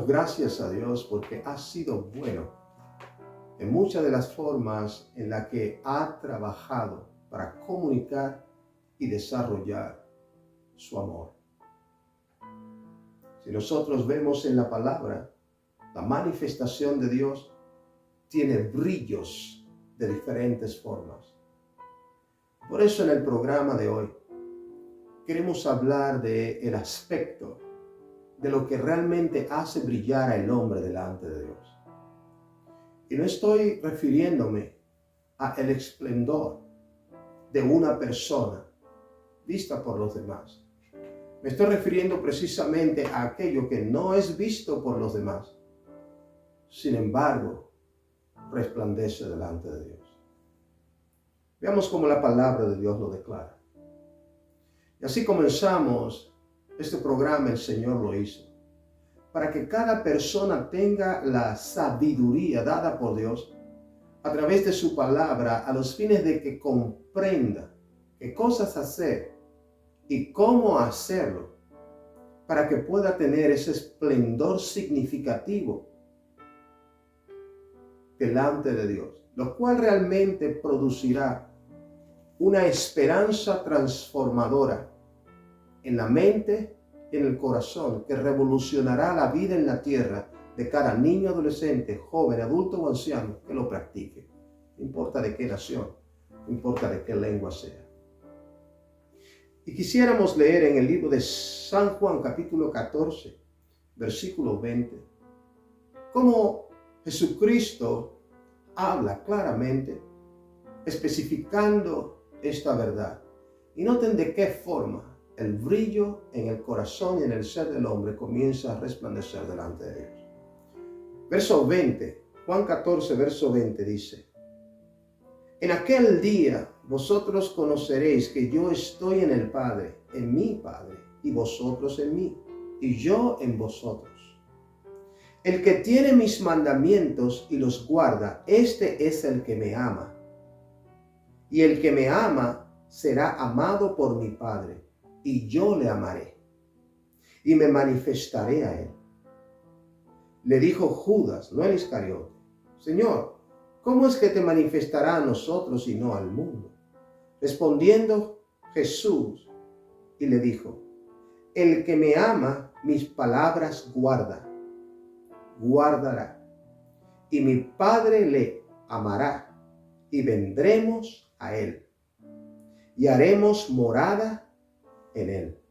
Damos gracias a Dios porque ha sido bueno en muchas de las formas en las que ha trabajado para comunicar y desarrollar su amor. Si nosotros vemos en la palabra, la manifestación de Dios tiene brillos de diferentes formas. Por eso en el programa de hoy queremos hablar del aspecto de lo que realmente hace brillar al hombre delante de Dios. Y no estoy refiriéndome a el esplendor de una persona vista por los demás. Me estoy refiriendo precisamente a aquello que no es visto por los demás. Sin embargo, resplandece delante de Dios. Veamos cómo la palabra de Dios lo declara. Y así comenzamos este programa, el Señor lo hizo, para que cada persona tenga la sabiduría dada por Dios a través de su palabra, a los fines de que comprenda qué cosas hacer y cómo hacerlo, para que pueda tener ese esplendor significativo delante de Dios, lo cual realmente producirá una esperanza transformadora en la mente y en el corazón, que revolucionará la vida en la tierra de cada niño, adolescente, joven, adulto o anciano que lo practique. No importa de qué nación, no importa de qué lengua sea. Y quisiéramos leer en el libro de San Juan, capítulo 14, versículo 20, cómo Jesucristo habla claramente, especificando esta verdad. Y noten de qué forma el brillo en el corazón y en el ser del hombre comienza a resplandecer delante de Dios. Verso 20, Juan 14, verso 20 dice: en aquel día vosotros conoceréis que yo estoy en el Padre, en mi Padre, y vosotros en mí, y yo en vosotros. El que tiene mis mandamientos y los guarda, este es el que me ama. Y el que me ama será amado por mi Padre, y yo le amaré, y me manifestaré a él. Le dijo Judas, no el Iscariote: Señor, ¿cómo es que te manifestará a nosotros y no al mundo? Respondiendo Jesús y le dijo: el que me ama, mis palabras guardará, y mi Padre le amará, y vendremos a él, y haremos morada en él.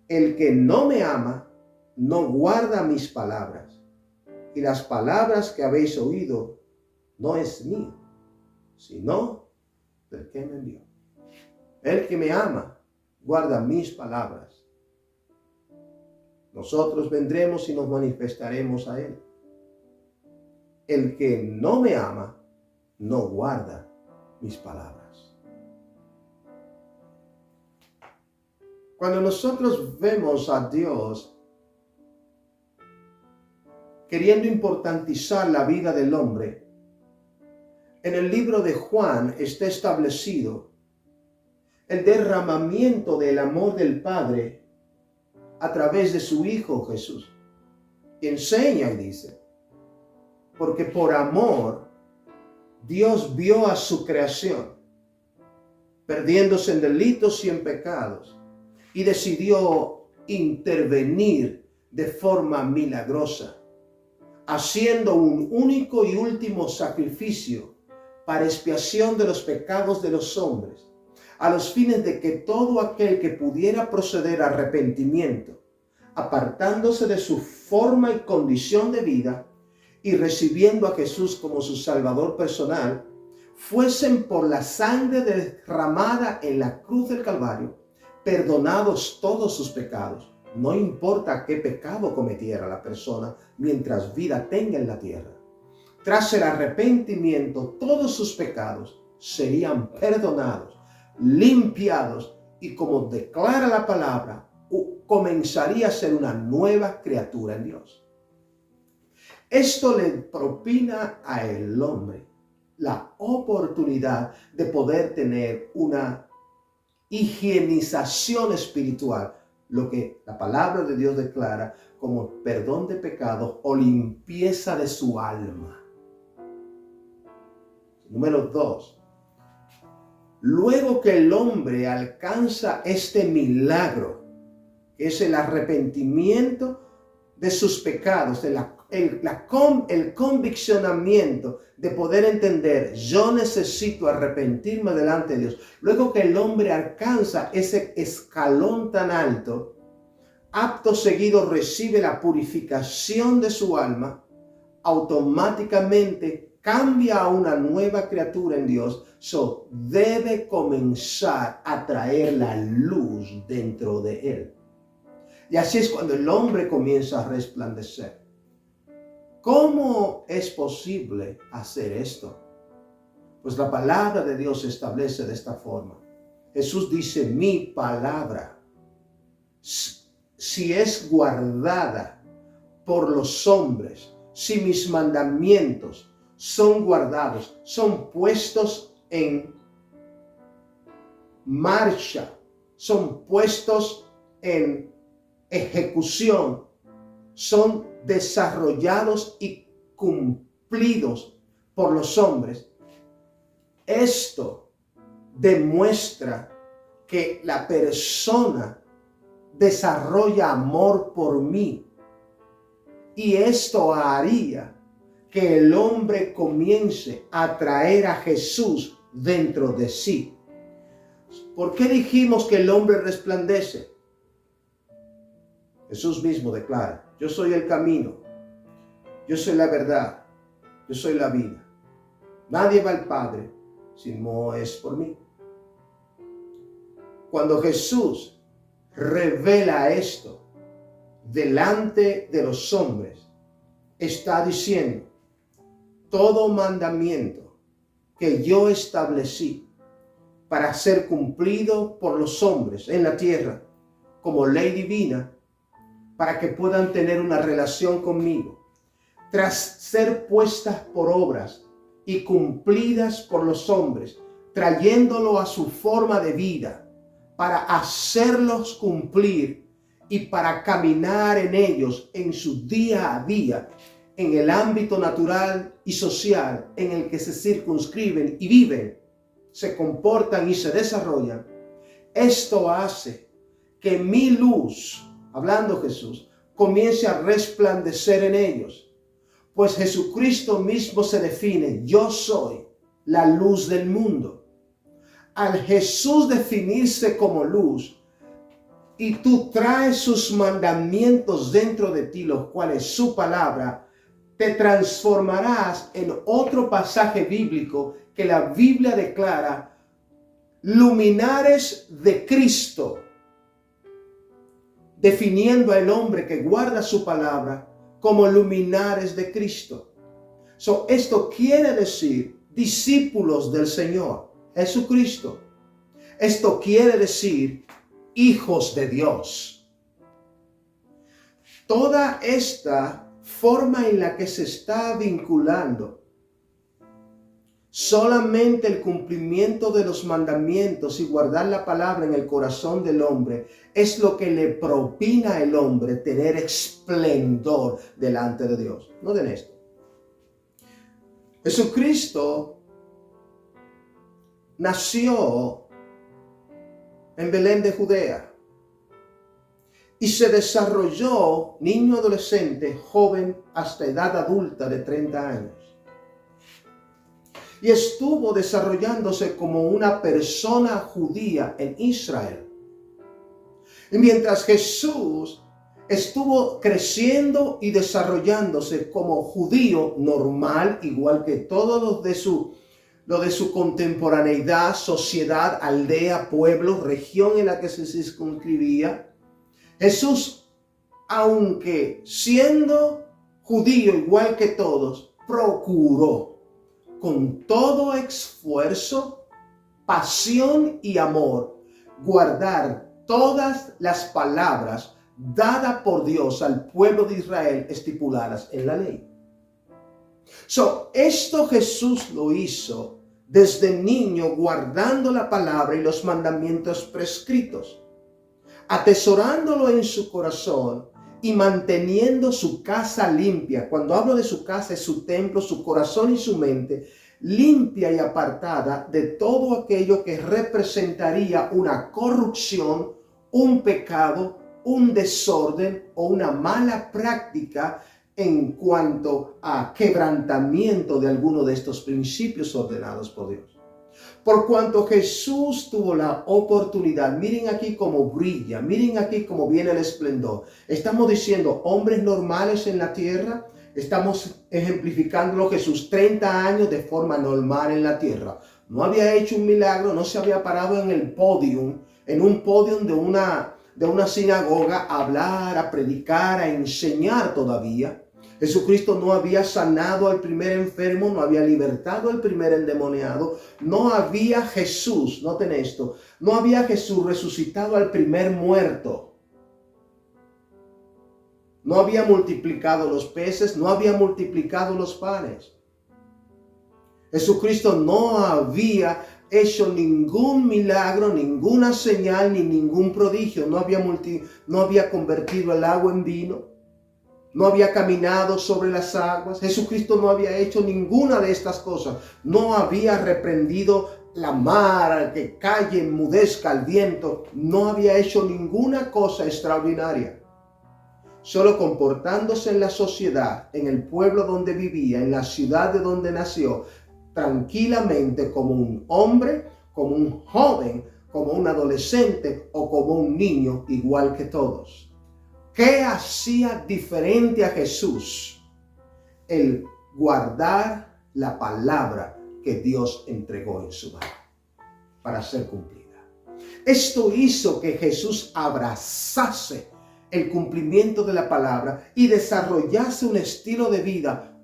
El que no me ama, no guarda mis palabras, y las palabras que habéis oído no es mío, sino del que me envió. El que me ama, guarda mis palabras. Nosotros vendremos y nos manifestaremos a él. El que no me ama, no guarda mis palabras. Cuando nosotros vemos a Dios queriendo importantizar la vida del hombre, en el libro de Juan está establecido el derramamiento del amor del Padre a través de su Hijo Jesús. Y enseña y dice: porque por amor Dios vio a su creación, perdiéndose en delitos y en pecados, y decidió intervenir de forma milagrosa, haciendo un único y último sacrificio para expiación de los pecados de los hombres, a los fines de que todo aquel que pudiera proceder a arrepentimiento, apartándose de su forma y condición de vida y recibiendo a Jesús como su Salvador personal, fuesen por la sangre derramada en la cruz del Calvario, perdonados todos sus pecados. No importa qué pecado cometiera la persona mientras vida tenga en la tierra. Tras el arrepentimiento, todos sus pecados serían perdonados, limpiados, y como declara la palabra, comenzaría a ser una nueva criatura en Dios. Esto le propina al hombre la oportunidad de poder tener una higienización espiritual, lo que la palabra de Dios declara como perdón de pecados o limpieza de su alma. Número 2. Luego que el hombre alcanza este milagro, que es el arrepentimiento de sus pecados, el conviccionamiento de poder entender, yo necesito arrepentirme delante de Dios. Luego que el hombre alcanza ese escalón tan alto, acto seguido recibe la purificación de su alma, automáticamente cambia a una nueva criatura en Dios. Debe comenzar a traer la luz dentro de él. Y así es cuando el hombre comienza a resplandecer. ¿Cómo es posible hacer esto? Pues la palabra de Dios se establece de esta forma. Jesús dice, mi palabra, si es guardada por los hombres, si mis mandamientos son guardados, son puestos en marcha, son puestos en ejecución, son desarrollados y cumplidos por los hombres. Esto demuestra que la persona desarrolla amor por mí. Y esto haría que el hombre comience a traer a Jesús dentro de sí. ¿Por qué dijimos que el hombre resplandece? Jesús mismo declara, yo soy el camino, yo soy la verdad, yo soy la vida. Nadie va al Padre si no es por mí. Cuando Jesús revela esto delante de los hombres, está diciendo, todo mandamiento que yo establecí para ser cumplido por los hombres en la tierra como ley divina, para que puedan tener una relación conmigo, tras ser puestas por obras y cumplidas por los hombres, trayéndolo a su forma de vida, para hacerlos cumplir y para caminar en ellos en su día a día, en el ámbito natural y social en el que se circunscriben y viven, se comportan y se desarrollan. Esto hace que mi luz, hablando Jesús, comience a resplandecer en ellos. Pues Jesucristo mismo se define, yo soy la luz del mundo. Al Jesús definirse como luz, y tú traes sus mandamientos dentro de ti, los cuales su palabra, te transformarás en otro pasaje bíblico que la Biblia declara, luminares de Cristo, definiendo al hombre que guarda su palabra como luminares de Cristo. Esto quiere decir discípulos del Señor Jesucristo. Esto quiere decir hijos de Dios. Toda esta forma en la que se está vinculando solamente el cumplimiento de los mandamientos y guardar la palabra en el corazón del hombre es lo que le propina al hombre tener esplendor delante de Dios. Noten esto. Jesucristo nació en Belén de Judea y se desarrolló niño, adolescente, joven, hasta edad adulta de 30 años. Y estuvo desarrollándose como una persona judía en Israel. Y mientras Jesús estuvo creciendo y desarrollándose como judío normal, igual que todos los de su contemporaneidad, sociedad, aldea, pueblo, región en la que se circunscribía, Jesús, aunque siendo judío igual que todos, procuró con todo esfuerzo, pasión y amor guardar todas las palabras dadas por Dios al pueblo de Israel estipuladas en la ley. Esto Jesús lo hizo desde niño, guardando la palabra y los mandamientos prescritos, atesorándolo en su corazón y manteniendo su casa limpia. Cuando hablo de su casa, es su templo, su corazón y su mente, limpia y apartada de todo aquello que representaría una corrupción, un pecado, un desorden o una mala práctica en cuanto a quebrantamiento de alguno de estos principios ordenados por Dios. Por cuanto Jesús tuvo la oportunidad, miren aquí cómo brilla, miren aquí cómo viene el esplendor. Estamos diciendo hombres normales en la tierra, estamos ejemplificándolo Jesús 30 años de forma normal en la tierra. No había hecho un milagro, no se había parado en el podium, en un podium de una sinagoga a hablar, a predicar, a enseñar todavía. Jesucristo no había sanado al primer enfermo, no había libertado al primer endemoniado, no había Jesús, noten esto, no había Jesús resucitado al primer muerto, no había multiplicado los peces, no había multiplicado los panes. Jesucristo no había hecho ningún milagro, ninguna señal, ni ningún prodigio, no había convertido el agua en vino. No había caminado sobre las aguas. Jesucristo no había hecho ninguna de estas cosas. No había reprendido la mar, que calle, enmudezca el viento. No había hecho ninguna cosa extraordinaria. Solo comportándose en la sociedad, en el pueblo donde vivía, en la ciudad de donde nació, tranquilamente como un hombre, como un joven, como un adolescente o como un niño, igual que todos. ¿Qué hacía diferente a Jesús? El guardar la palabra que Dios entregó en su mano para ser cumplida. Esto hizo que Jesús abrazase el cumplimiento de la palabra y desarrollase un estilo de vida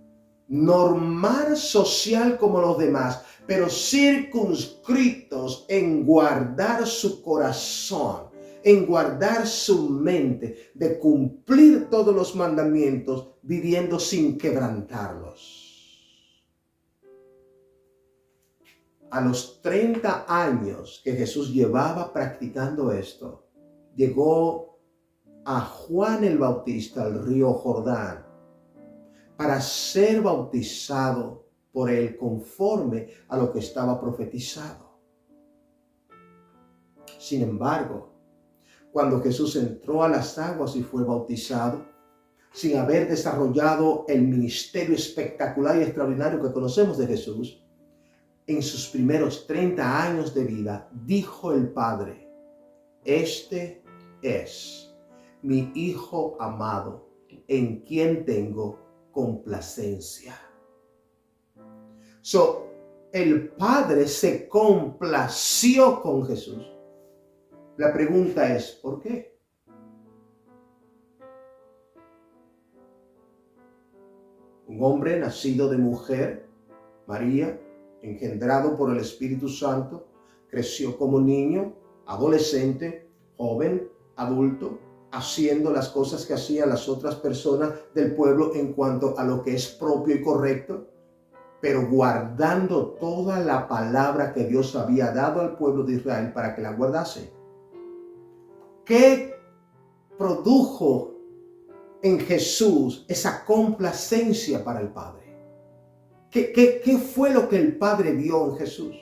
normal, social como los demás, pero circunscritos en guardar su corazón, en guardar su mente, de cumplir todos los mandamientos, viviendo sin quebrantarlos. A los 30 años que Jesús llevaba practicando esto, llegó a Juan el Bautista al río Jordán para ser bautizado por él conforme a lo que estaba profetizado. Sin embargo, cuando Jesús entró a las aguas y fue bautizado, sin haber desarrollado el ministerio espectacular y extraordinario que conocemos de Jesús, en sus primeros 30 años de vida, dijo el Padre: este es mi Hijo amado, en quien tengo complacencia. El Padre se complació con Jesús. La pregunta es, ¿por qué? Un hombre nacido de mujer, María, engendrado por el Espíritu Santo, creció como niño, adolescente, joven, adulto, haciendo las cosas que hacían las otras personas del pueblo en cuanto a lo que es propio y correcto, pero guardando toda la palabra que Dios había dado al pueblo de Israel para que la guardase. ¿Qué produjo en Jesús esa complacencia para el Padre? ¿Qué fue lo que el Padre vio en Jesús?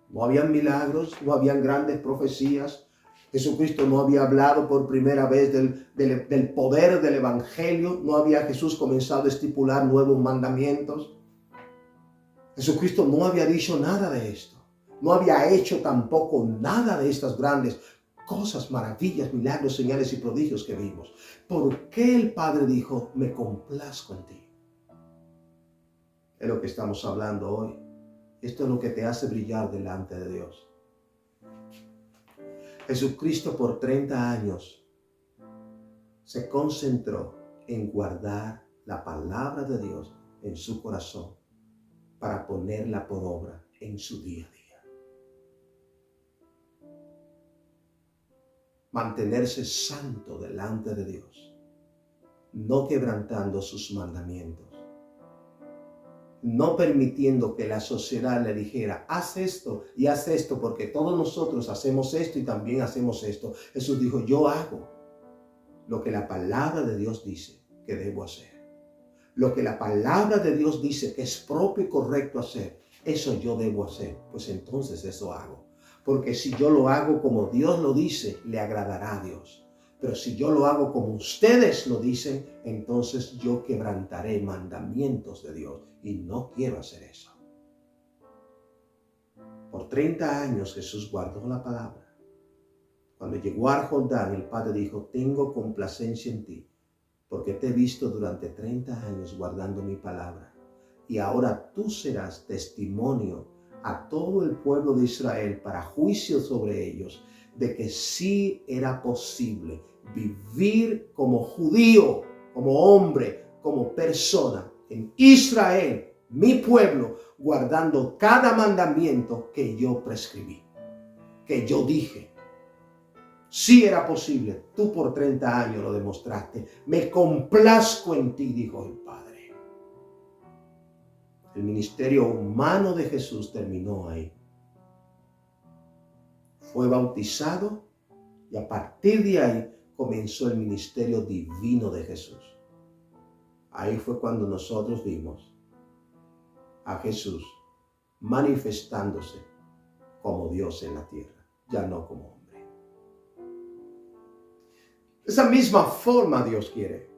No habían milagros, no habían grandes profecías. Jesucristo no había hablado por primera vez del poder del Evangelio. No había Jesús comenzado a estipular nuevos mandamientos. Jesucristo no había dicho nada de esto. No había hecho tampoco nada de estas grandes cosas, maravillas, milagros, señales y prodigios que vimos. ¿Por qué el Padre dijo, me complazco en ti? Es lo que estamos hablando hoy. Esto es lo que te hace brillar delante de Dios. Jesucristo por 30 años se concentró en guardar la palabra de Dios en su corazón para ponerla por obra en su día a día. Mantenerse santo delante de Dios, no quebrantando sus mandamientos, no permitiendo que la sociedad le dijera, haz esto y haz esto, porque todos nosotros hacemos esto y también hacemos esto. Jesús dijo, yo hago. lo que la palabra de Dios dice que debo hacer. Lo que la palabra de Dios dice que es propio y correcto hacer, eso yo debo hacer. Pues entonces eso hago. Porque si yo lo hago como Dios lo dice, le agradará a Dios. Pero si yo lo hago como ustedes lo dicen, entonces yo quebrantaré mandamientos de Dios. Y no quiero hacer eso. Por 30 años Jesús guardó la palabra. Cuando llegó al Jordán, el Padre dijo, tengo complacencia en ti, porque te he visto durante 30 años guardando mi palabra. Y ahora tú serás testimonio a todo el pueblo de Israel para juicio sobre ellos, de que sí era posible vivir como judío, como hombre, como persona en Israel, mi pueblo, guardando cada mandamiento que yo prescribí, que yo dije. Sí era posible, tú por 30 años lo demostraste. Me complazco en ti, dijo el Padre. El ministerio humano de Jesús terminó ahí. Fue bautizado y a partir de ahí comenzó el ministerio divino de Jesús. Ahí fue cuando nosotros vimos a Jesús manifestándose como Dios en la tierra, ya no como hombre. De esa misma forma Dios quiere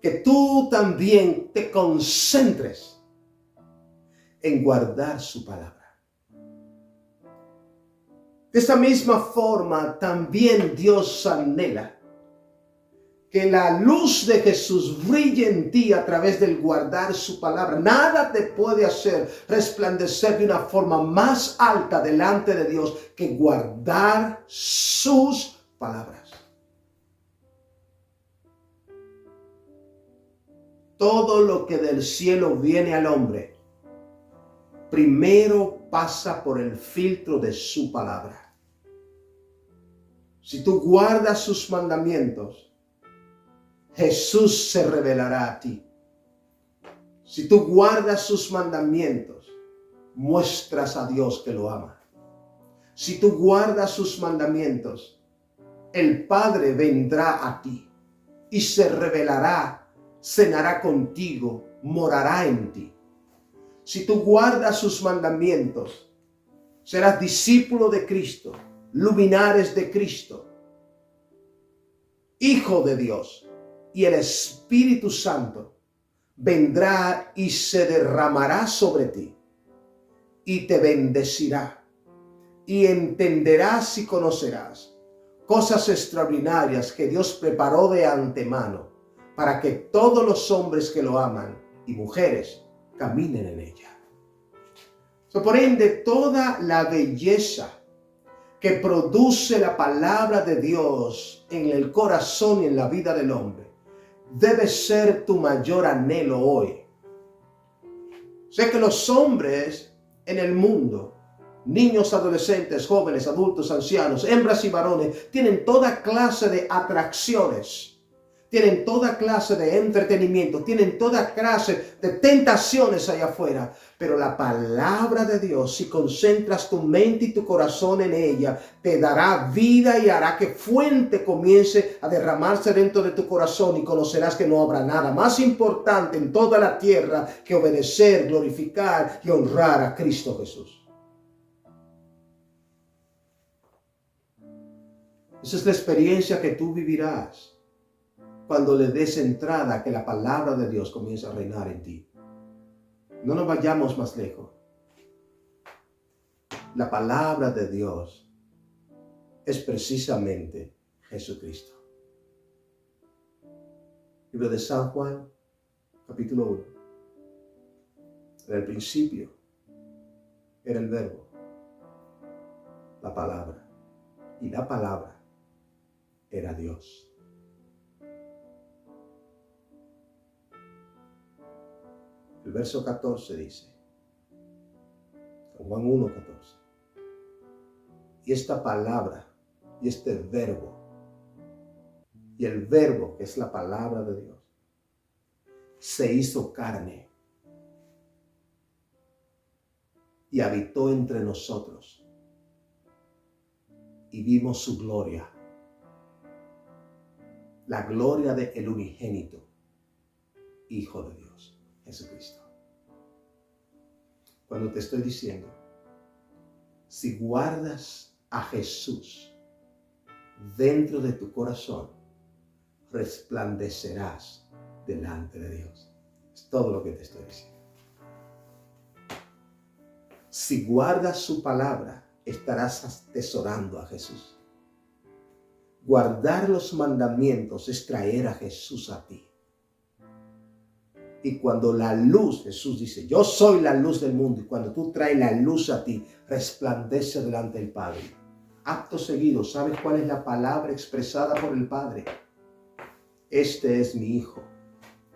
que tú también te concentres en guardar su palabra. De esa misma forma también Dios anhela que la luz de Jesús brille en ti a través del guardar su palabra. Nada te puede hacer resplandecer de una forma más alta delante de Dios que guardar sus palabras. Todo lo que del cielo viene al hombre, primero pasa por el filtro de su palabra. Si tú guardas sus mandamientos, Jesús se revelará a ti. Si tú guardas sus mandamientos, muestras a Dios que lo ama. Si tú guardas sus mandamientos, el Padre vendrá a ti y se revelará, cenará contigo, morará en ti. Si tú guardas sus mandamientos, serás discípulo de Cristo, luminares de Cristo, hijo de Dios. Y el Espíritu Santo vendrá y se derramará sobre ti y te bendecirá. Y entenderás y conocerás cosas extraordinarias que Dios preparó de antemano para que todos los hombres que lo aman y mujeres caminen en ella. Por ende, toda la belleza que produce la palabra de Dios en el corazón y en la vida del hombre debe ser tu mayor anhelo hoy. Sé que los hombres en el mundo, niños, adolescentes, jóvenes, adultos, ancianos, hembras y varones, tienen toda clase de atracciones, tienen toda clase de entretenimiento, tienen toda clase de tentaciones allá afuera. Pero la palabra de Dios, si concentras tu mente y tu corazón en ella, te dará vida y hará que fuente comience a derramarse dentro de tu corazón y conocerás que no habrá nada más importante en toda la tierra que obedecer, glorificar y honrar a Cristo Jesús. Esa es la experiencia que tú vivirás cuando le des entrada a que la palabra de Dios comience a reinar en ti. No nos vayamos más lejos. La palabra de Dios es precisamente Jesucristo. Libro de San Juan, capítulo 1. En el principio era el verbo, la palabra, y la palabra era Dios. El verso 14 dice, Juan 1:14, y esta palabra y este verbo, y el verbo que es la palabra de Dios, se hizo carne y habitó entre nosotros y vimos su gloria, la gloria del unigénito Hijo de Dios, Jesucristo. Cuando te estoy diciendo, si guardas a Jesús dentro de tu corazón, resplandecerás delante de Dios. Es todo lo que te estoy diciendo. Si guardas su palabra, estarás atesorando a Jesús. Guardar los mandamientos es traer a Jesús a ti. Y cuando la luz, Jesús dice, yo soy la luz del mundo. Y cuando tú traes la luz a ti, resplandece delante del Padre. Acto seguido, ¿sabes cuál es la palabra expresada por el Padre? Este es mi Hijo.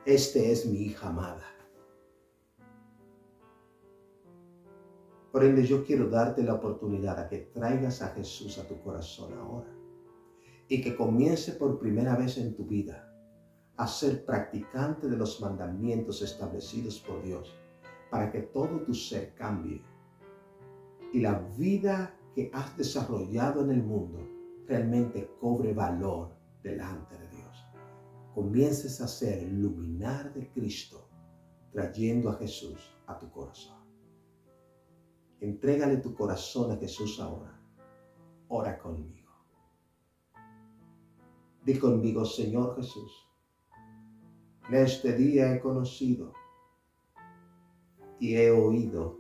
Este es mi hija amada. Por ende, yo quiero darte la oportunidad a que traigas a Jesús a tu corazón ahora. Y que comience por primera vez en tu vida a ser practicante de los mandamientos establecidos por Dios, para que todo tu ser cambie y la vida que has desarrollado en el mundo realmente cobre valor delante de Dios. Comiences a ser el luminar de Cristo, trayendo a Jesús a tu corazón. Entrégale tu corazón a Jesús ahora. Ora conmigo. Di conmigo, Señor Jesús, en este día he conocido y he oído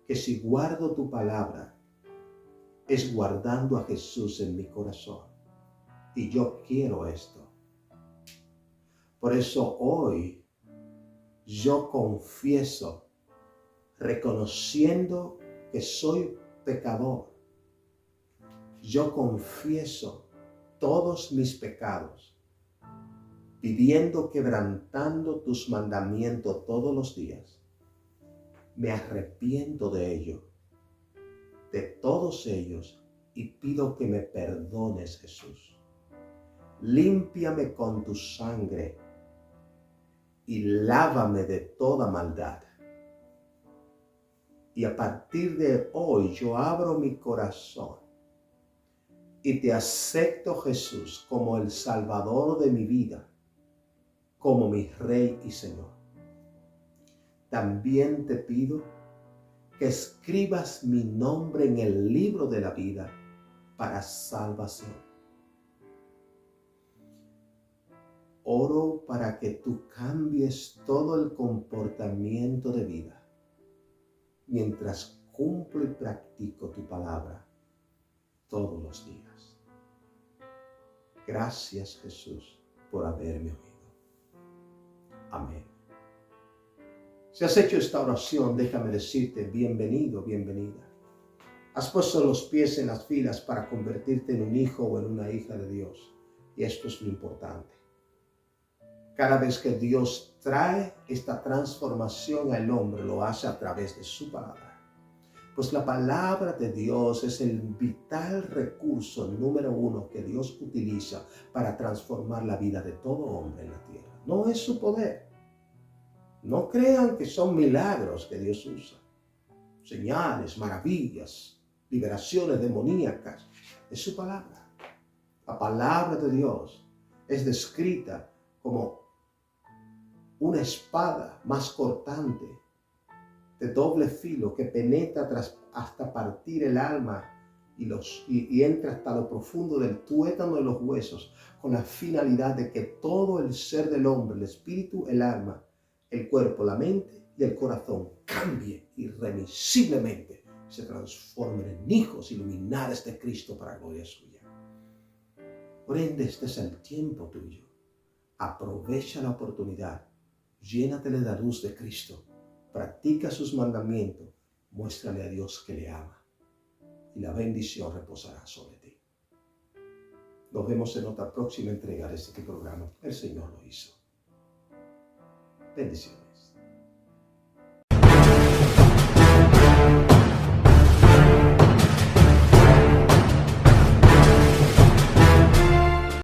que si guardo tu palabra, es guardando a Jesús en mi corazón. Y yo quiero esto. Por eso hoy yo confieso, reconociendo que soy pecador. Yo confieso todos mis pecados, viviendo quebrantando tus mandamientos todos los días. Me arrepiento de ello, de todos ellos, y pido que me perdones, Jesús. Límpiame con tu sangre y lávame de toda maldad. Y a partir de hoy yo abro mi corazón y te acepto, Jesús, como el Salvador de mi vida, como mi Rey y Señor. También te pido que escribas mi nombre en el libro de la vida para salvación. Oro para que tú cambies todo el comportamiento de vida mientras cumplo y practico tu palabra todos los días. Gracias, Jesús, por haberme oído. Amén. Si has hecho esta oración, déjame decirte bienvenido, bienvenida. Has puesto los pies en las filas para convertirte en un hijo o en una hija de Dios. Y esto es lo importante. Cada vez que Dios trae esta transformación al hombre, lo hace a través de su palabra. Pues la palabra de Dios es el vital recurso número uno que Dios utiliza para transformar la vida de todo hombre en la tierra. No es su poder. No crean que son milagros que Dios usa. Señales, maravillas, liberaciones demoníacas. Es su palabra. La palabra de Dios es descrita como una espada más cortante, de doble filo, que penetra hasta partir el alma y entra hasta lo profundo del tuétano de los huesos, con la finalidad de que todo el ser del hombre, el espíritu, el alma, el cuerpo, la mente y el corazón cambie irremisiblemente, se transformen en hijos iluminares de Cristo para gloria suya. Por ende, este es el tiempo tuyo. Aprovecha la oportunidad. Llénate de la luz de Cristo. Practica sus mandamientos. Muéstrale a Dios que le ama. Y la bendición reposará sobre ti. Nos vemos en otra próxima entrega de este programa. El Señor lo hizo. Bendiciones.